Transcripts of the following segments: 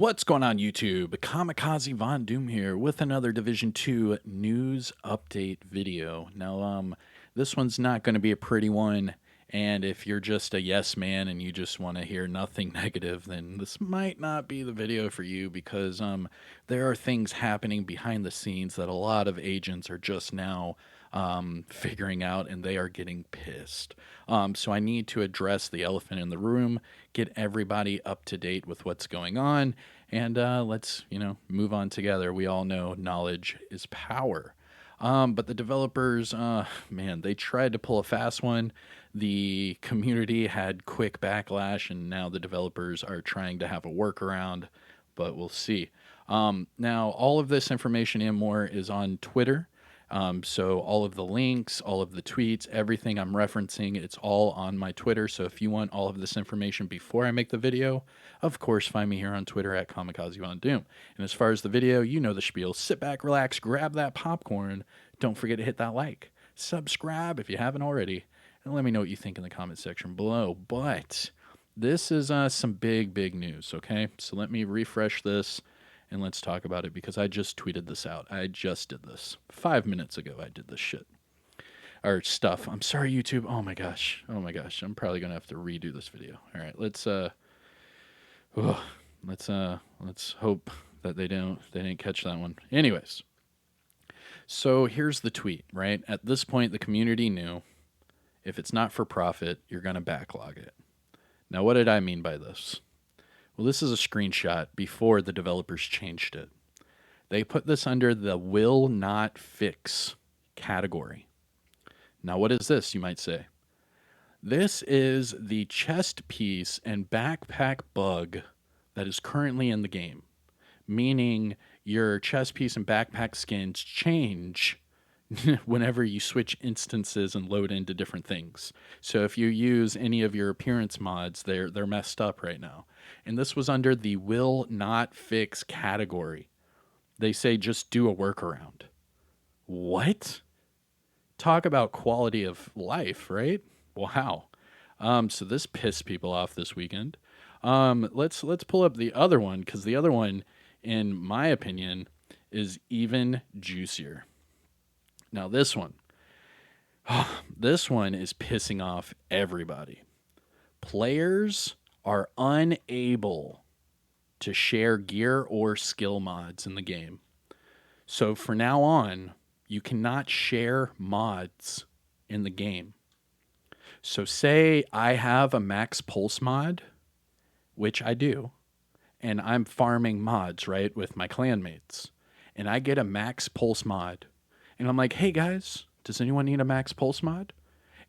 What's going on YouTube? Kamikazevondoom here with another Division 2 news update video. Now, this one's not going to be a pretty one, and if you're just a yes man and you just want to hear nothing negative, then this might not be the video for you because there are things happening behind the scenes that a lot of agents are just now figuring out, and they are getting pissed. So I need to address the elephant in the room, get everybody up to date with what's going on, and let's move on together. We all know knowledge is power. But the developers, man, they tried to pull a fast one. The community had quick backlash, and now the developers are trying to have a workaround, but we'll see. Now, all of this information and more is on Twitter. So all of the links, all of the tweets, everything I'm referencing, it's all on my Twitter. So if you want all of this information before I make the video, of course, find me here on Twitter at Kamikazevondoom. And as far as the video, you know the spiel. Sit back, relax, grab that popcorn. Don't forget to hit that like. Subscribe if you haven't already. And let me know what you think in the comment section below. But this is some big news, okay? So let me refresh this. And let's talk about it because I just tweeted this out. I just did this 5 minutes ago. I did this shit or stuff. I'm sorry, YouTube. Oh my gosh. I'm probably gonna have to redo this video. All right, let's hope that they didn't catch that one. Anyways, so here's the tweet. Right at this point, the community knew if it's not for profit, you're gonna backlog it. Now, what did I mean by this? Well, this is a screenshot before the developers changed it. They put this under the will not fix category. Now, what is this, you might say? This is the chest piece and backpack bug that is currently in the game, meaning your chest piece and backpack skins change whenever you switch instances and load into different things. So if you use any of your appearance mods, they're messed up right now. And this was under the will not fix category. They say just do a workaround. What? Talk about quality of life, right? Wow. So this pissed people off this weekend. Let's pull up the other one, because the other one, in my opinion, is even juicier. Now this one is pissing off everybody. Players are unable to share gear or skill mods in the game. So for now on, you cannot share mods in the game. So say I have a max pulse mod, which I do, and I'm farming mods, right, with my clanmates, and I get a max pulse mod. And I'm like, hey guys, does anyone need a max pulse mod?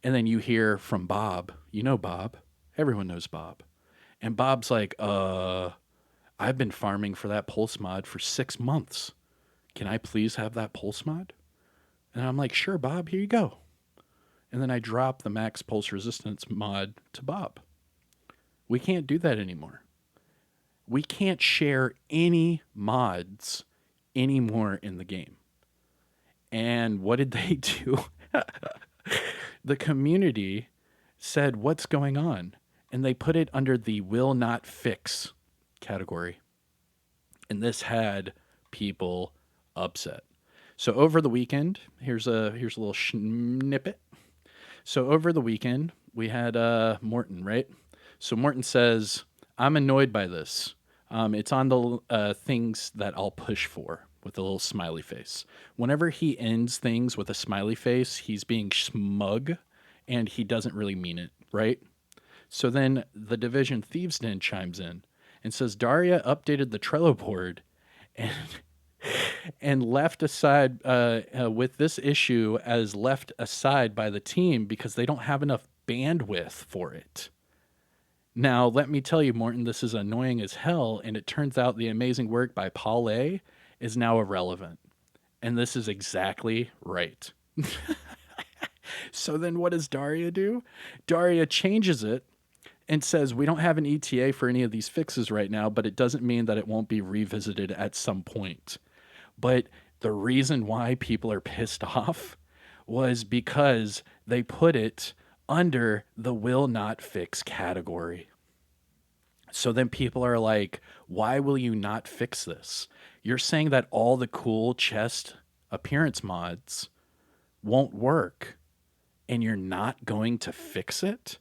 And then you hear from Bob. You know Bob. Everyone knows Bob. And Bob's like, I've been farming for that pulse mod for 6 months. Can I please have that pulse mod? And I'm like, sure, Bob, here you go. And then I drop the max pulse resistance mod to Bob. We can't do that anymore. We can't share any mods anymore in the game. And what did they do? The community said, what's going on? And they put it under the will not fix category. And this had people upset. So over the weekend, here's a little snippet. So over the weekend, we had Morton, right? So Morton says, I'm annoyed by this. It's on the things that I'll push for, with a little smiley face. Whenever he ends things with a smiley face, he's being smug, and he doesn't really mean it, right? So then the Division Thieves Den chimes in and says Daria updated the Trello board and left aside with this issue as left aside by the team because they don't have enough bandwidth for it. Now, let me tell you, Morton, this is annoying as hell, and it turns out the amazing work by Paul A is now irrelevant. And this is exactly right. So then what does Daria do? Daria changes it and says, we don't have an ETA for any of these fixes right now, but it doesn't mean that it won't be revisited at some point. But the reason why people are pissed off was because they put it under the will not fix category. So then people are like, why will you not fix this? You're saying that all the cool chest appearance mods won't work and you're not going to fix it?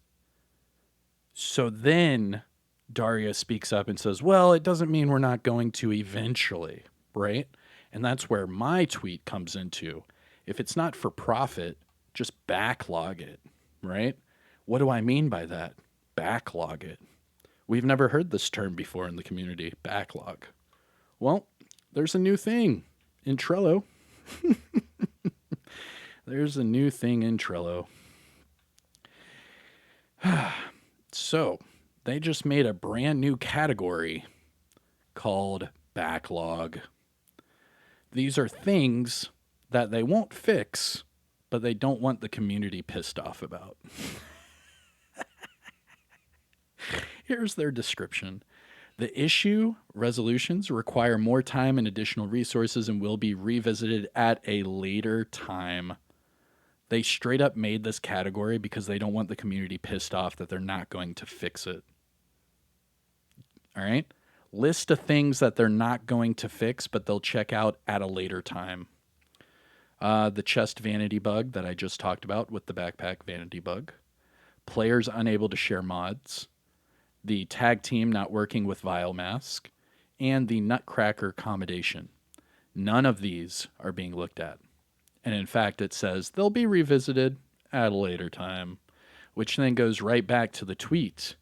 So then Daria speaks up and says, well, it doesn't mean we're not going to eventually, right? And that's where my tweet comes into. If it's not for profit, just backlog it, right? What do I mean by that? Backlog it. We've never heard this term before in the community, backlog. Well, there's a new thing in Trello. There's a new thing in Trello. So, they just made a brand new category called backlog. These are things that they won't fix, but they don't want the community pissed off about. Here's their description. The issue resolutions require more time and additional resources and will be revisited at a later time. They straight up made this category because they don't want the community pissed off that they're not going to fix it. All right? List of things that they're not going to fix, but they'll check out at a later time. The chest vanity bug that I just talked about with the backpack vanity bug. Players unable to share mods. The tag team not working with Vile Mask. And the Nutcracker accommodation. None of these are being looked at. And in fact, it says they'll be revisited at a later time, which then goes right back to the tweet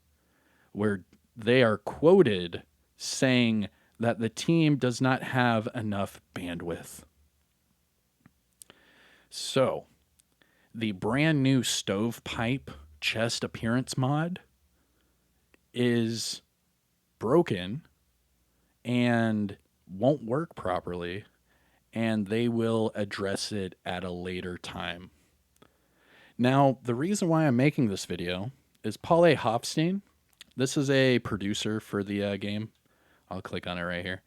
where they are quoted saying that the team does not have enough bandwidth. So, the brand new stovepipe chest appearance mod is broken and won't work properly, and they will address it at a later time. Now, the reason why I'm making this video is Paul A. Hofstein. This is a producer for the game. I'll click on it right here.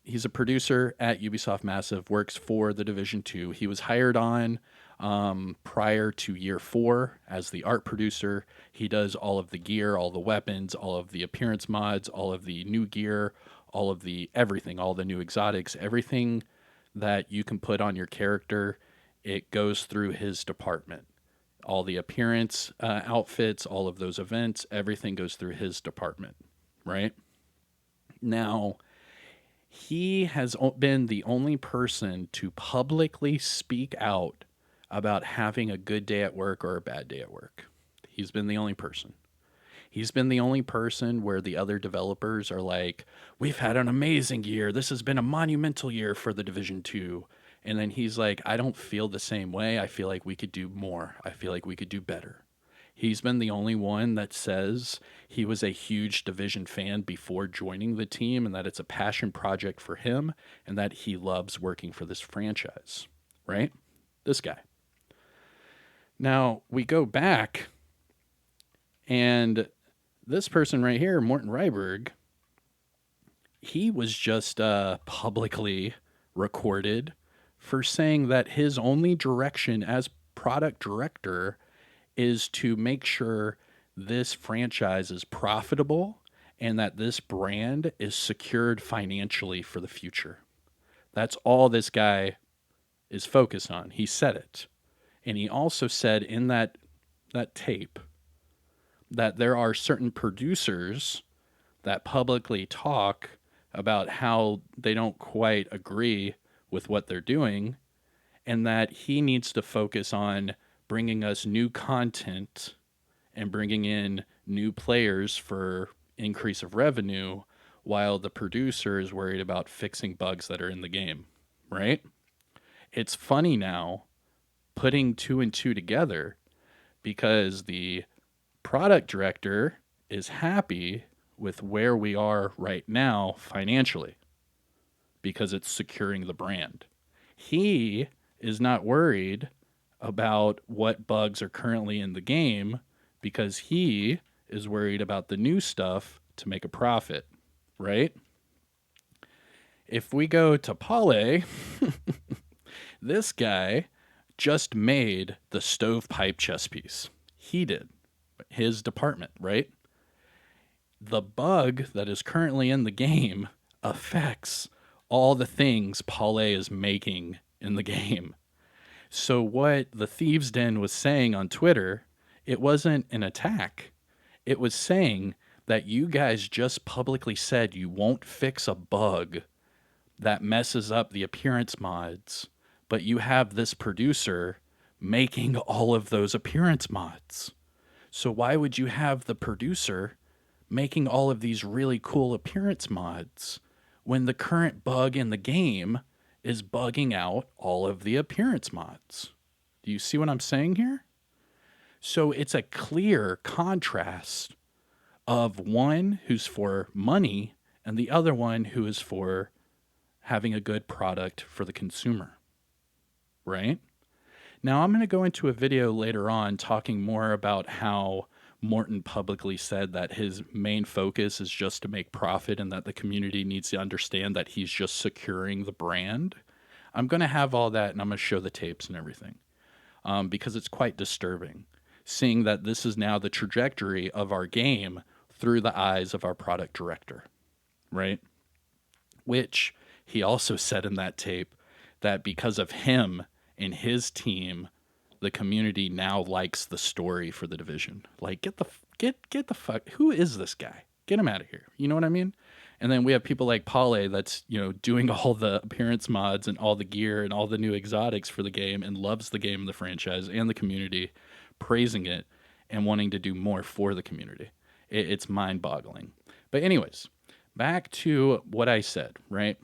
He's a producer at Ubisoft Massive, works for The Division 2. He was hired on prior to year 4 as the art producer. He does all of the gear, all the weapons, all of the appearance mods, all of the new gear, all of the everything, all the new exotics, everything that you can put on your character, it goes through his department. All the appearance outfits, all of those events, everything goes through his department, right? Now, he has been the only person to publicly speak out about having a good day at work or a bad day at work. He's been the only person. He's been the only person where the other developers are like, we've had an amazing year. This has been a monumental year for the Division 2. And then he's like, I don't feel the same way. I feel like we could do more. I feel like we could do better. He's been the only one that says he was a huge Division fan before joining the team and that it's a passion project for him and that he loves working for this franchise, right? This guy. Now, we go back and this person right here, Morton Ryberg, he was just publicly recorded for saying that his only direction as product director is to make sure this franchise is profitable and that this brand is secured financially for the future. That's all this guy is focused on. He said it. And he also said in that tape that there are certain producers that publicly talk about how they don't quite agree with what they're doing and that he needs to focus on bringing us new content and bringing in new players for increase of revenue while the producer is worried about fixing bugs that are in the game, right? It's funny now putting 2 and 2 together because the product director is happy with where we are right now financially because it's securing the brand. He is not worried about what bugs are currently in the game because he is worried about the new stuff to make a profit, right? If we go to Pale, this guy just made the stovepipe chess piece. He did. His department, right? the bug that is currently in the game affects all the things Paulet is making in the game. So what the Thieves Den was saying on Twitter, it wasn't an attack. It was saying that you guys just publicly said you won't fix a bug that messes up the appearance mods, but you have this producer making all of those appearance mods. So why would you have the producer making all of these really cool appearance mods when the current bug in the game is bugging out all of the appearance mods? Do you see what I'm saying here? So it's a clear contrast of one who's for money and the other one who is for having a good product for the consumer, right? Now, I'm going to go into a video later on talking more about how Morton publicly said that his main focus is just to make profit and that the community needs to understand that he's just securing the brand. I'm going to have all that and I'm going to show the tapes and everything because it's quite disturbing seeing that this is now the trajectory of our game through the eyes of our product director, right? Which he also said in that tape that because of him and his team, the community now likes the story for the division. Like, get the fuck. Who is this guy? Get him out of here. You know what I mean? And then we have people like Paulet that's, doing all the appearance mods and all the gear and all the new exotics for the game and loves the game and the franchise and the community, praising it and wanting to do more for the community. It's mind-boggling. But anyways, back to what I said, right?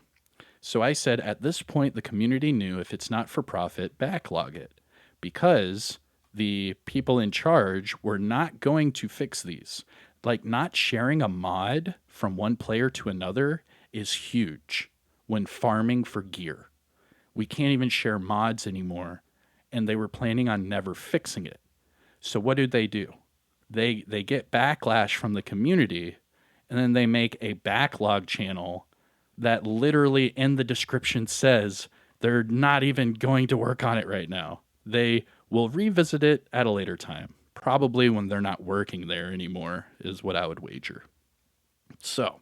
So I said at this point, the community knew if it's not for profit, backlog it, because the people in charge were not going to fix these. Like, not sharing a mod from one player to another is huge when farming for gear. We can't even share mods anymore, and they were planning on never fixing it. So what do? They get backlash from the community, and then they make a backlog channel that literally in the description says they're not even going to work on it right now. They will revisit it at a later time, probably when they're not working there anymore, is what I would wager. So,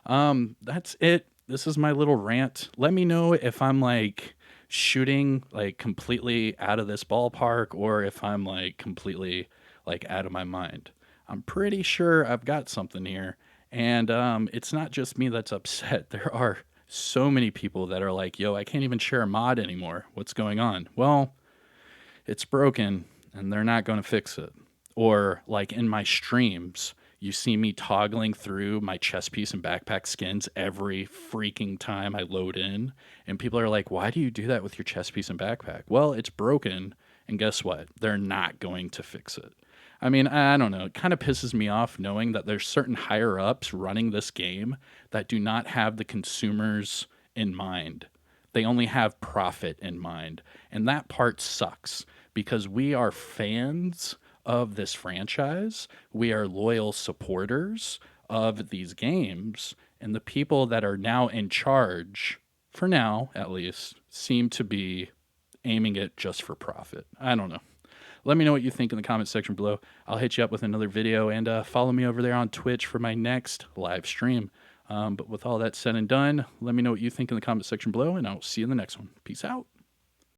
that's it. This is my little rant. Let me know if I'm like shooting like completely out of this ballpark or if I'm like completely like out of my mind. I'm pretty sure I've got something here. And it's not just me that's upset. There are so many people that are like, yo, I can't even share a mod anymore. What's going on? Well, it's broken and they're not going to fix it. Or like in my streams, you see me toggling through my chest piece and backpack skins every freaking time I load in. And people are like, why do you do that with your chest piece and backpack? Well, it's broken. And guess what? They're not going to fix it. I mean, I don't know. It kind of pisses me off knowing that there's certain higher ups running this game that do not have the consumers in mind. They only have profit in mind. And that part sucks because we are fans of this franchise. We are loyal supporters of these games. And the people that are now in charge, for now at least, seem to be aiming it just for profit. I don't know. Let me know what you think in the comment section below. I'll hit you up with another video and follow me over there on Twitch for my next live stream. But with all that said and done, let me know what you think in the comment section below and I'll see you in the next one. Peace out.